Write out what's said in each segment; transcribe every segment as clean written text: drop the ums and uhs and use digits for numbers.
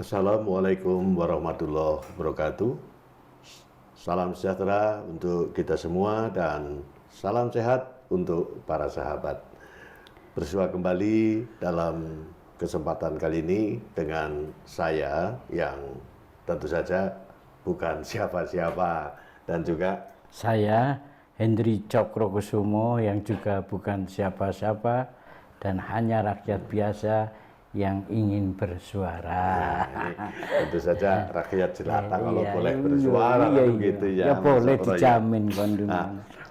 Assalamualaikum warahmatullahi wabarakatuh. Salam sejahtera untuk kita semua dan salam sehat untuk para sahabat. Bersua kembali dalam kesempatan kali ini dengan saya yang tentu saja bukan siapa-siapa dan juga saya Hendri Cokrokusumo yang juga bukan siapa-siapa dan hanya rakyat biasa yang ingin bersuara. ini tentu saja rakyat jelata kalau boleh bersuara gitu ya. Ya boleh dijamin kondisi.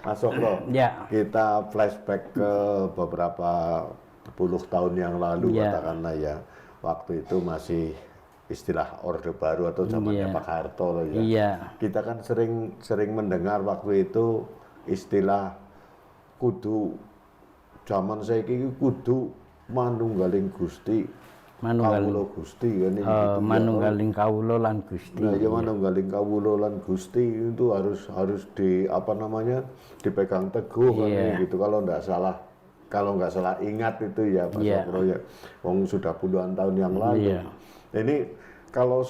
Mas Okro, Ya. kita flashback ke beberapa puluh tahun yang lalu katakanlah ya. Waktu itu masih istilah Orde Baru atau zamannya Pak Harto ya. Iya. Kita kan sering mendengar waktu itu istilah kudu zaman saiki kudu manunggaling Gusti, kawula Gusti kan gitu. Manunggaling kawula lan Gusti. Nah, ya manunggaling kawula lan Gusti itu harus di dipegang teguh kan gitu. Kalau nggak salah ingat itu ya Mas Okro ya. Wong sudah puluhan tahun yang lalu. Ini kalau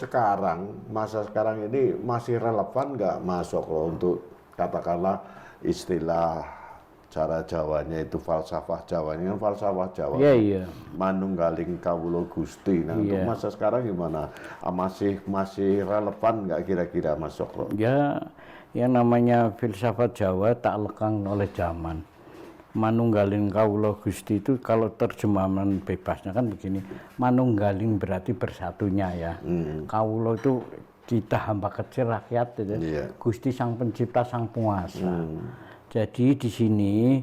masa sekarang ini masih relevan nggak Mas Okro untuk katakanlah istilah cara Jawanya itu falsafah Jawanya kan falsafah Jawa. Manunggaling kawula Gusti. Nah, untuk masa sekarang gimana? Masih relevan nggak kira-kira Mas Okro? Ya, yang namanya filsafat Jawa tak lekang oleh zaman. Manunggaling kawula Gusti itu kalau terjemahan bebasnya kan begini. Manunggaling berarti bersatunya ya. Kawula itu kita hamba kecil rakyat gitu. Gusti sang pencipta sang penguasa. Jadi di sini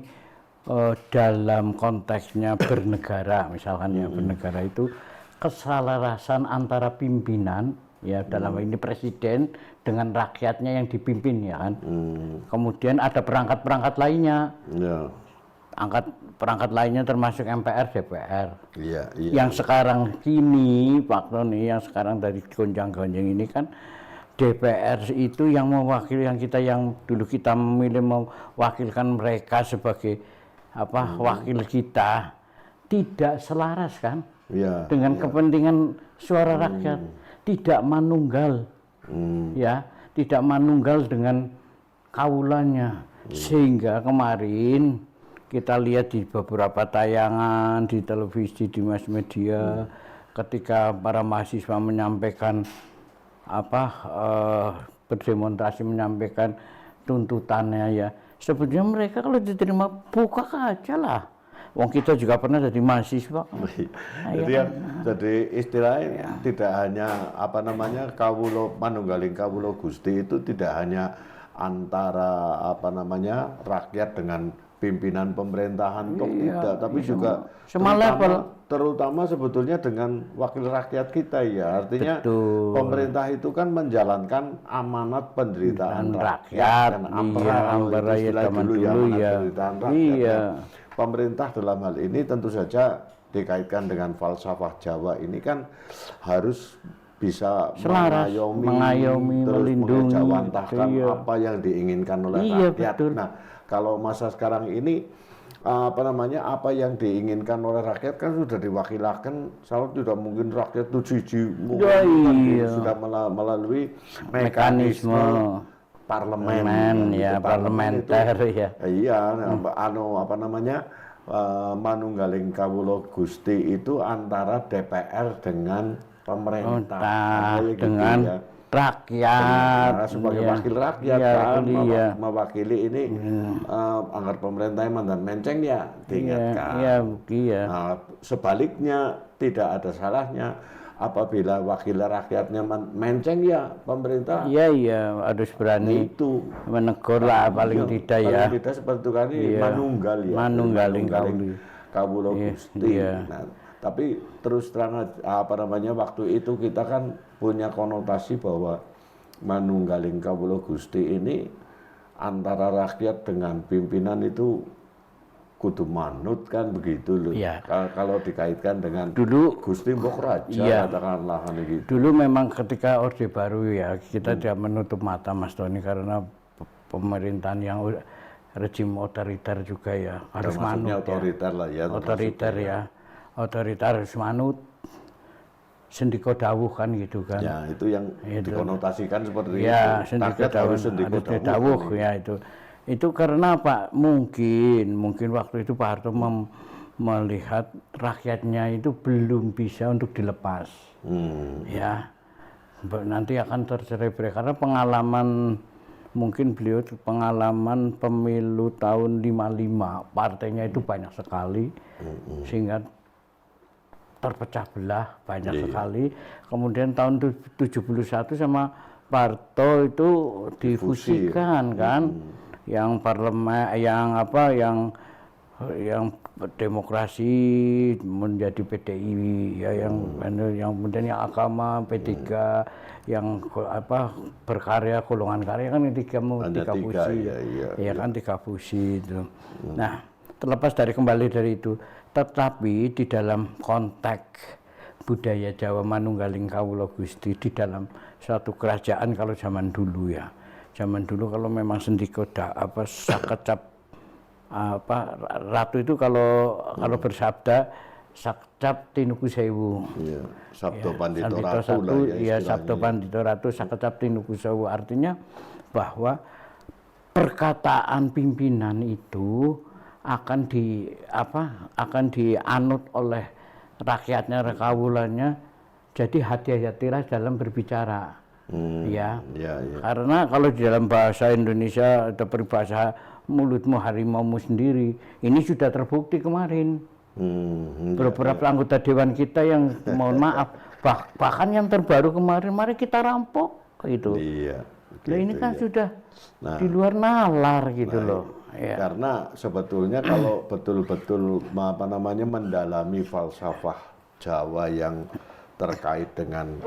dalam konteksnya bernegara, misalkan ya bernegara itu keselarasan antara pimpinan ya dalam ini presiden dengan rakyatnya yang dipimpin ya kan. Kemudian ada perangkat-perangkat lainnya. Perangkat lainnya termasuk MPR, DPR. Yang sekarang kini Pak Tony yang sekarang dari gonjang-gonjang ini kan DPR itu yang mewakili yang dulu kita memilih mewakilkan mereka sebagai wakil kita tidak selaras kan dengan kepentingan suara rakyat, tidak manunggal tidak manunggal dengan kawulanya sehingga kemarin kita lihat di beberapa tayangan di televisi di mass media ketika para mahasiswa menyampaikan berdemonstrasi menyampaikan tuntutannya ya sebetulnya mereka kalau diterima buka aja lah. Wong kita juga pernah jadi mahasiswa. Jadi istilahnya tidak hanya manunggaling kawula Gusti itu tidak hanya antara rakyat dengan pimpinan pemerintahan tidak, tapi juga terutama sebetulnya dengan wakil rakyat kita ya. Artinya pemerintah itu kan menjalankan amanat penderitaan rakyat dan ampera dulu ya. Pemerintah dalam hal ini tentu saja dikaitkan dengan falsafah Jawa ini kan harus bisa mengayomi terus mengejawantahkan apa yang diinginkan oleh rakyat. Nah, kalau masa sekarang ini apa yang diinginkan oleh rakyat kan sudah diwakilkan, tidak mungkin rakyat itu sudah melalui mekanisme parlemen parlementer manunggaling kawula Gusti itu antara DPR dengan pemerintah dengan rakyat sebagai wakil rakyat mewakili ini agar pemerintah mandan menceng ya diingatkan. Sebaliknya tidak ada salahnya apabila wakil rakyatnya menceng ya pemerintah harus berani itu menegur lah paling tidak seperti itu kan manunggaling kawula Gusti. Tapi terus terang waktu itu kita kan punya konotasi bahwa manunggaling kawula Gusti ini antara rakyat dengan pimpinan itu kudu manut kan begitu loh. Kalau dikaitkan dengan dulu Gusti Mbok Raja katakanlah gitu. Dulu memang ketika Orde Baru ya kita tidak menutup mata Mas Tony karena pemerintahan yang rejim otoriter juga ya harus manut otoriter lah ya. Otoriter harus manut sendika dawuh kan gitu kan. Ya, itu yang dikonotasikan seperti ya, itu. Rakyat harus sendika dawuh ya itu. Itu karena apa? Mungkin waktu itu Pak Harto melihat rakyatnya itu belum bisa untuk dilepas. Ya. Nanti akan tercerai-berai karena pengalaman mungkin beliau pengalaman pemilu tahun 55 partainya itu banyak sekali sehingga terpecah belah banyak sekali. Kemudian tahun 71 sama Pak Harto itu difusikan kan, yang parlemen, yang demokrasi menjadi PDI, ya yang kemudian yang agama P3, yang berkarya golongan karya kan tiga fusi, tiga fusi itu. Nah, terlepas kembali dari itu. Tetapi di dalam konteks budaya Jawa Manunggaling Kawula Gusti, di dalam suatu kerajaan kalau zaman dulu kalau memang sendika sakecap ratu itu kalau bersabda sakecap tinuku sewu. Iya, Sabdo Pandito Ratu lah ya. Sabdo Pandito Ratu sakecap tinuku sewu, artinya bahwa perkataan pimpinan itu akan dianut oleh rakyatnya, rekawulanya. Jadi hati-hatilah dalam berbicara. Ya. Karena kalau di dalam bahasa Indonesia ada peribahasa mulutmu harimaumu sendiri. Ini sudah terbukti kemarin. Beberapa anggota dewan kita yang mohon maaf, bahkan yang terbaru kemarin, mari kita rampok gitu. Iya. Nah, ini kan sudah di luar nalar gitu loh. Ya. Karena sebetulnya kalau betul-betul mendalami falsafah Jawa yang terkait dengan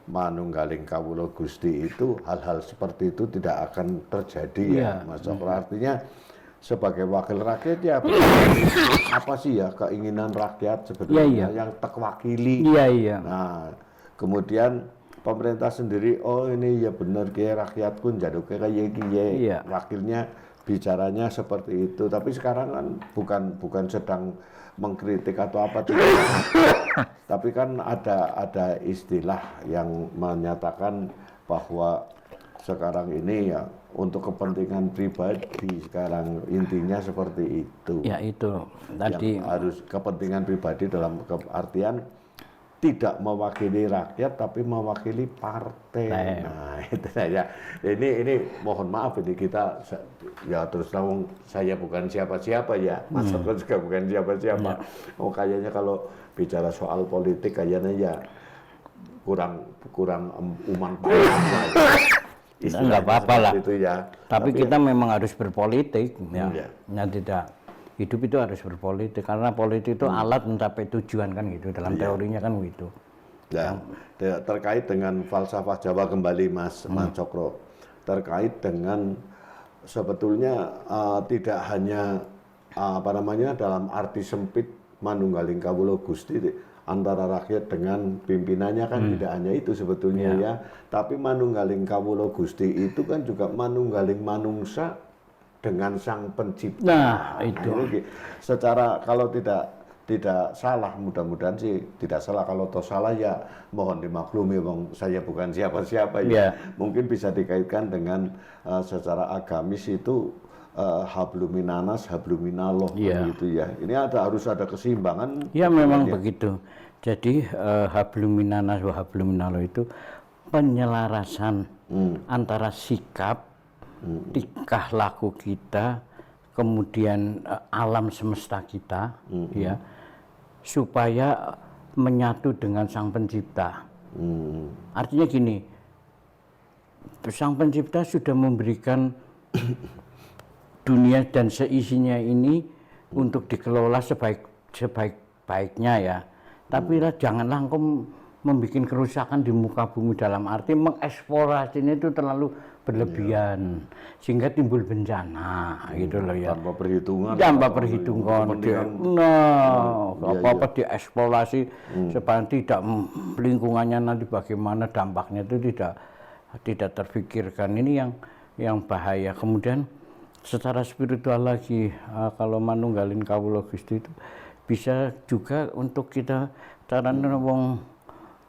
Manunggaling Kawula Gusti itu, hal-hal seperti itu tidak akan terjadi ya Mas Cokro. Artinya sebagai wakil rakyat ya apa sih ya keinginan rakyat sebetulnya yang terwakili. Nah, kemudian pemerintah sendiri, oh ini ya benar kayak rakyatku njaduke kayak iki wakilnya bicaranya seperti itu. Tapi sekarang kan bukan sedang mengkritik atau apa tidak. Tapi kan ada istilah yang menyatakan bahwa sekarang ini ya untuk kepentingan pribadi, sekarang intinya seperti itu. Ya itu tadi yang harus kepentingan pribadi dalam artian tidak mewakili rakyat tapi mewakili partai. Nah, itu saja. Ini mohon maaf ini kita ya terus terang saya bukan siapa-siapa ya. Mas Cokro juga bukan siapa-siapa. Oh kayaknya kalau bicara soal politik kayaknya ya kurang uman payah. Enggak apa-apa lah. Itu ya. Tapi kita memang harus berpolitik ya. Nah, tidak. Hidup itu harus berpolitik karena politik itu alat mencapai tujuan kan gitu, dalam teorinya kan gitu. Ya, terkait dengan falsafah Jawa kembali Mas Cokro, terkait dengan sebetulnya tidak hanya dalam arti sempit Manunggaling Kawula Gusti antara rakyat dengan pimpinannya kan tidak hanya itu sebetulnya ya, tapi Manunggaling Kawula Gusti itu kan juga manunggaling manungsa dengan Sang Pencipta. Nah, itu. Secara kalau tidak salah, mudah-mudahan sih tidak salah. Kalau toh salah ya mohon dimaklumi, saya bukan siapa-siapa ya. Mungkin bisa dikaitkan dengan secara agamis itu habluminanas, habluminallah gitu ya. Ini harus ada keseimbangan. Ya memang begitu. Jadi habluminanas wa habluminallah itu penyelarasan antara sikap, tingkah laku kita, kemudian alam semesta kita, ya, supaya menyatu dengan Sang Pencipta. Artinya gini, Sang Pencipta sudah memberikan dunia dan seisinya ini untuk dikelola sebaik-baiknya ya. Tapi janganlah engkau membuat kerusakan di muka bumi, dalam arti mengeksplorasinya itu terlalu berlebihan sehingga timbul bencana gitu loh ya. Tanpa perhitungan. Apa-apa dieksplorasi supaya tidak lingkungannya nanti bagaimana dampaknya itu tidak terfikirkan. Ini yang bahaya. Kemudian secara spiritual lagi, kalau Manunggaling Kawula Gusti itu bisa juga untuk kita caranya wong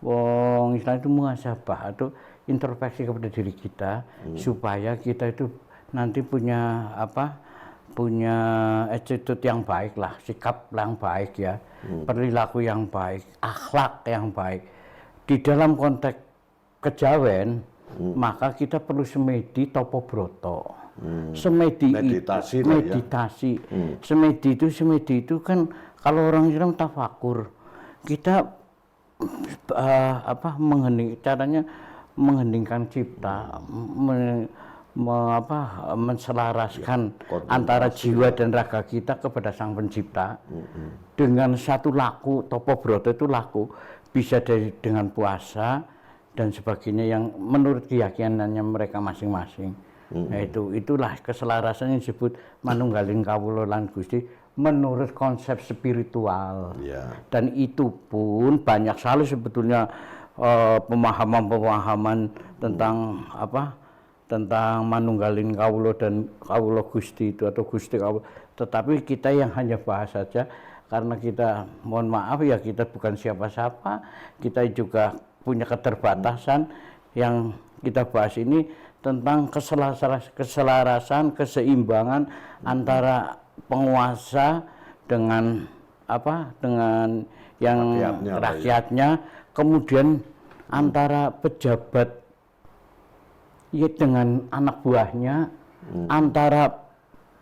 wong Islam itu muhasabah atau introspeksi kepada diri kita supaya kita itu nanti punya punya attitude yang baik lah, sikap yang baik ya, perilaku yang baik, akhlak yang baik. Di dalam konteks kejawen, maka kita perlu semedi topo broto. Semedi meditasi itu, meditasi. Semedi itu kan kalau orang Islam tafakur. Kita caranya mengheningkan cipta, menselaraskan antara jiwa dan raga kita kepada Sang Pencipta dengan satu laku. Topo broto itu laku bisa dengan puasa dan sebagainya yang menurut keyakinannya mereka masing-masing. Nah, itulah keselarasan yang disebut manunggaling kawula lan Gusti menurut konsep spiritual. Dan itu pun banyak sekali sebetulnya pemahaman tentang tentang manunggaling kawula dan kawula Gusti itu atau Gusti kawula. Tetapi kita yang hanya bahas saja karena kita mohon maaf ya kita bukan siapa-siapa, kita juga punya keterbatasan. Yang kita bahas ini tentang keselarasan, keseimbangan antara penguasa dengan dengan yang rakyatnya, kemudian antara pejabat ya dengan anak buahnya, antara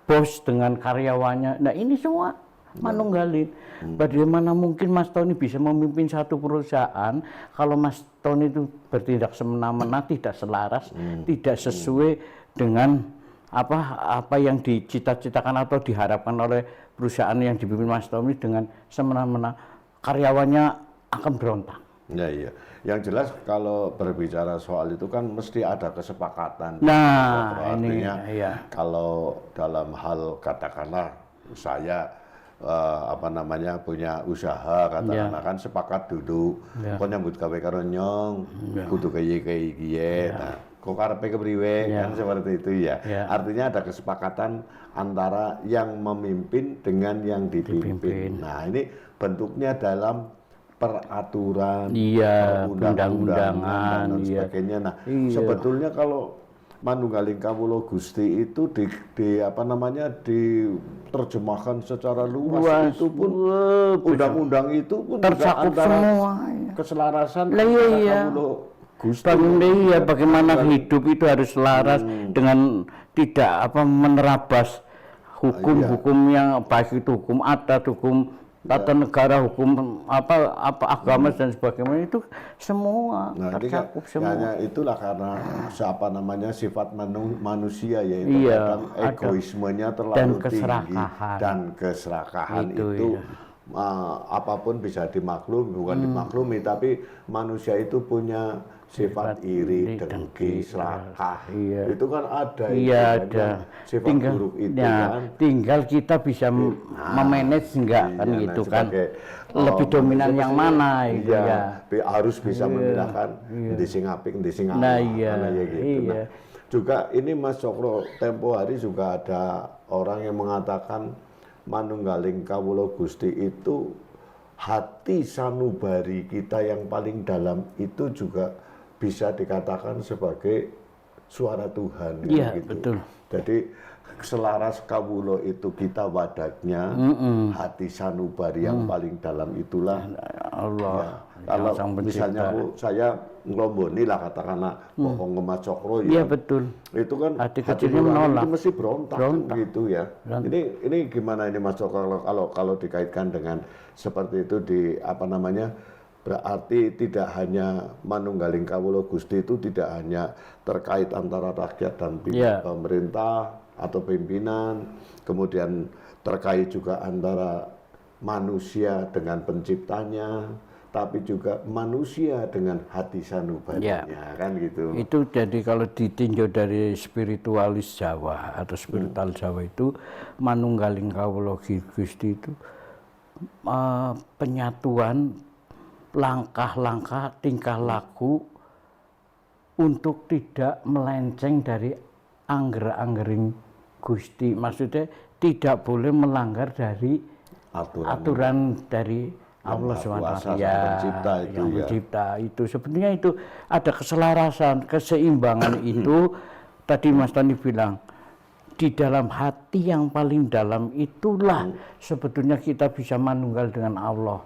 bos dengan karyawannya. Nah ini semua manunggalin. Bagaimana mungkin Mas Tony bisa memimpin satu perusahaan kalau Mas Tony itu bertindak semena-mena, tidak selaras, tidak sesuai dengan apa yang dicita-citakan atau diharapkan oleh perusahaan yang dipimpin Mas Tony dengan semena-mena, karyawannya akan berontak. Ya iya. Yang jelas kalau berbicara soal itu kan mesti ada kesepakatan. Nah, artinya iya. Kalau dalam hal katakanlah saya punya usaha katakanlah kan sepakat duduk kok nyambut gawe karo nyong kudu kaya nah kok karepe kepriwe kan seperti itu ya. Artinya ada kesepakatan antara yang memimpin dengan yang dipimpin. Nah, ini bentuknya dalam peraturan, perundang-undangan dan sebagainya. Nah, sebetulnya kalau manunggaling kawula Gusti itu diterjemahkan secara luas itu pun undang-undang itu pun tercakup semua. Keselarasan kawula Gusti. Bagaimana hidup itu harus selaras dengan tidak menerabas hukum-hukum yang baik itu hukum adat, hukum tata negara, hukum agama dan sebagainya itu semua tercakup semua. Hanya itulah karena sifat manusia yaitu egoismenya terlalu tinggi dan keserakahan itu apapun bisa bukan dimaklumi, tapi manusia itu punya sifat iri, dengki, serakah. Itu kan ada. Ada. Sifat buruk itu kan. Tinggal kita bisa memanage enggak kan gitu kan. Lebih dominan yang mana itu ya. Harus bisa membedakan di sing apik, di sing gitu. Juga ini Mas Cokro, tempo hari juga ada orang yang mengatakan manunggaling kawula Gusti itu hati sanubari kita yang paling dalam itu juga bisa dikatakan sebagai suara Tuhan. Iya, gitu. Betul. Jadi selaras kawula itu kita wadahnya, hati sanubari yang paling dalam itulah Allah. Kalau misalnya saya ngelomboni lah katakanlah bohong Mas Cokro ya. Iya betul. Itu kan hati kecilnya menolak. Itu mesti berontak. Gitu ya. Ini gimana ini Mas Cokro kalau dikaitkan dengan seperti itu berarti tidak hanya manunggaling kawula Gusti itu tidak hanya terkait antara rakyat dan pemerintah atau pimpinan, kemudian terkait juga antara manusia dengan penciptanya, tapi juga manusia dengan hati sanubarinya, kan gitu. Itu jadi kalau ditinjau dari spiritualis Jawa atau spiritual Jawa itu manunggaling kawula Gusti itu penyatuan langkah-langkah tingkah laku untuk tidak melenceng dari angger-anggering Gusti. Maksudnya tidak boleh melanggar dari aturan dari Allah SWT, ya, pencipta itu yang ya. pencipta itu sebetulnya itu ada keselarasan, keseimbangan itu tadi Mas Tony bilang di dalam hati yang paling dalam itulah sebetulnya kita bisa manunggal dengan Allah.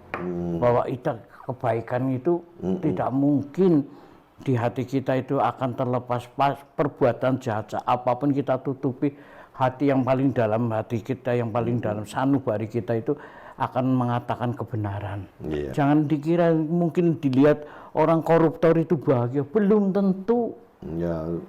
Bahwa itu kebaikan itu tidak mungkin di hati kita itu akan terlepas perbuatan jahat apapun kita tutupi, hati yang paling dalam, hati kita yang paling dalam, sanubari kita itu akan mengatakan kebenaran. Jangan dikira mungkin dilihat orang koruptor itu bahagia, belum tentu.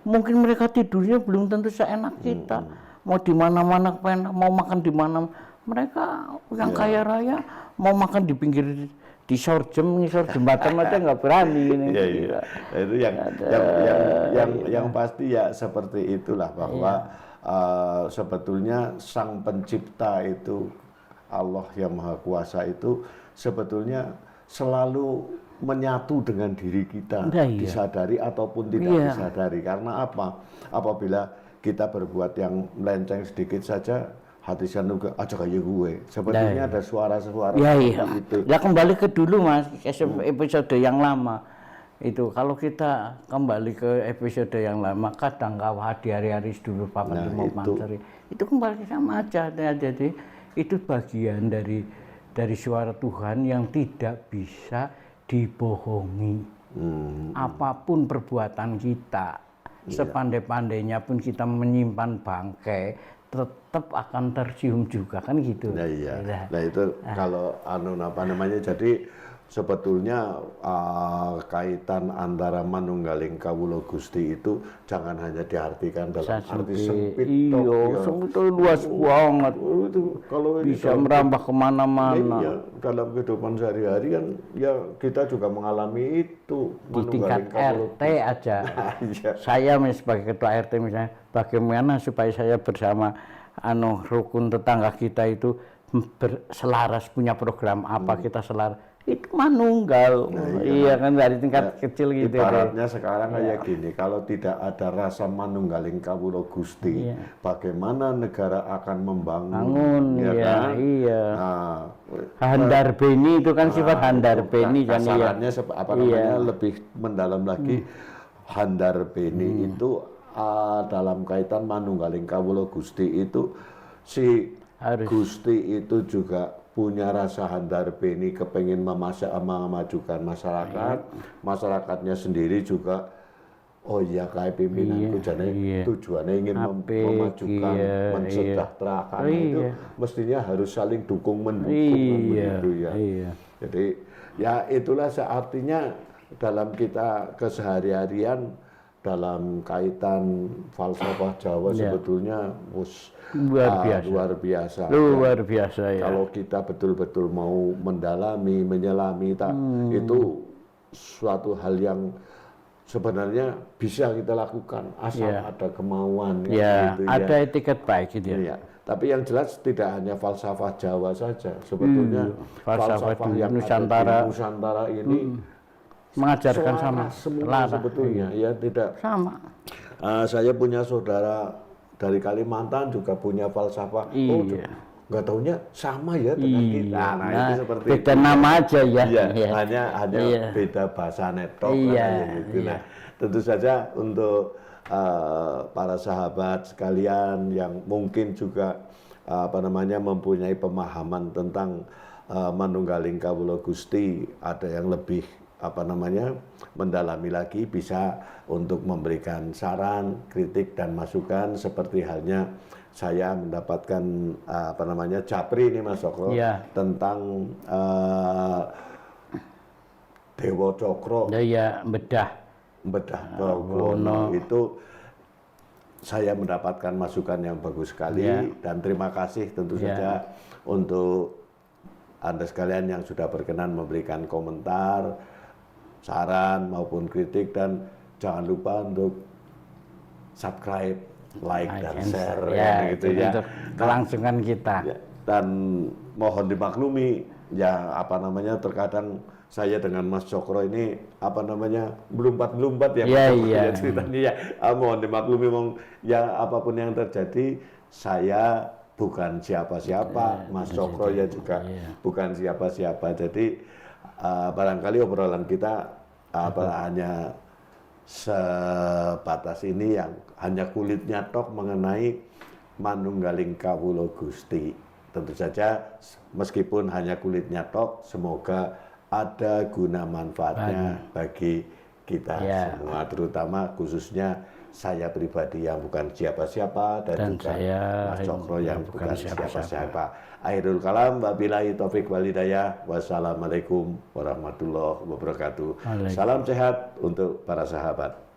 Mungkin mereka tidurnya belum tentu seenak kita. Mau di mana-mana, mau makan di mana, mereka yang kaya raya mau makan di pinggir di ngisor jembatan aja nggak berani ini. Itu yang pasti ya seperti itulah bahwa sebetulnya Sang Pencipta itu Allah yang Maha Kuasa itu sebetulnya selalu menyatu dengan diri kita, disadari ataupun tidak disadari. Karena apa? Apabila kita berbuat yang melenceng sedikit saja, hati sanduka aja kayak gue. Sepertinya ada suara-suara itu. Ya kembali ke dulu Mas, episode yang lama. Itu kalau kita kembali ke episode yang lama, kadang kawah di hari-hari dulu Papa mau manteri. Itu kembali sama aja. Jadi itu bagian dari suara Tuhan yang tidak bisa dibohongi. Apapun perbuatan kita, sepandai-pandainya pun kita menyimpan bangkai, tetap akan tercium juga kan gitu. Nah itu kalau jadi sebetulnya kaitan antara manunggaling kawula Gusti itu jangan hanya diartikan dalam arti sempit. Itu luas banget. Itu kalau bisa merambah kemana-mana. Dalam kehidupan sehari-hari kan ya kita juga mengalami itu. Di tingkat RT aja. Saya sebagai ketua RT misalnya, bagaimana supaya saya bersama rukun tetangga kita itu selaras, punya program apa kita selaras. Itu manunggal. Kan dari tingkat kecil gitu. Ibaratnya sekarang kayak gini, kalau tidak ada rasa manunggaling kawula Gusti, bagaimana negara akan membangun? Kan? Handar beni itu kan sifat handar beni kan kasarannya lebih mendalam lagi. Handar beni itu dalam kaitan manunggaling kawula Gusti itu Gusti itu juga punya rasa handar beni, kepengen memajukan masyarakat, masyarakatnya sendiri juga kayak pimpinanku jadi tujuannya ingin memajukan, mensejahterakan itu mestinya harus saling dukung mendukung begitu ya. Jadi ya itulah artinya dalam kita kesehari-harian dalam kaitan falsafah Jawa sebetulnya luar biasa. Ya. Kalau kita betul-betul mau mendalami, menyelami, itu suatu hal yang sebenarnya bisa kita lakukan asal ada kemauan. Gitu, ada etiket baik gitu ya. Tapi yang jelas tidak hanya falsafah Jawa saja, sebetulnya falsafah yang Nusantara, ada di Nusantara ini mengajarkan sama semua sebetulnya tidak sama. Saya punya saudara dari Kalimantan juga punya falsafah. Nggak taunya sama ya dengan kita. Itu seperti beda itu. Nama aja ya. Hanya beda bahasa netok gitu. Nah, tentu saja untuk para sahabat sekalian yang mungkin juga mempunyai pemahaman tentang manunggaling kawula Gusti, ada yang lebih mendalami lagi, bisa untuk memberikan saran, kritik dan masukan seperti halnya saya mendapatkan japri ini Mas Sokro tentang Dewa Cokro. Bedah Bawono itu saya mendapatkan masukan yang bagus sekali dan terima kasih tentu saja untuk Anda sekalian yang sudah berkenan memberikan komentar, saran maupun kritik, dan jangan lupa untuk subscribe, like dan share gitu ya. Untuk kelangsungan kita. Dan mohon dimaklumi terkadang saya dengan Mas Cokro ini melompat-lompat ceritanya mohon dimaklumi apapun yang terjadi, saya bukan siapa-siapa, Mas Cokro ya juga bukan siapa-siapa. Jadi barangkali obrolan kita hanya sebatas ini, yang hanya kulitnya tok mengenai manunggaling kawula Gusti. Tentu saja meskipun hanya kulitnya tok, semoga ada guna manfaatnya bagi kita semua, terutama khususnya saya pribadi yang bukan siapa-siapa dan juga Mas Cokro yang bukan siapa-siapa. Akhirul kalam, wabillahi taufik wal hidayah. Wassalamualaikum warahmatullahi wabarakatuh. Salam sehat untuk para sahabat.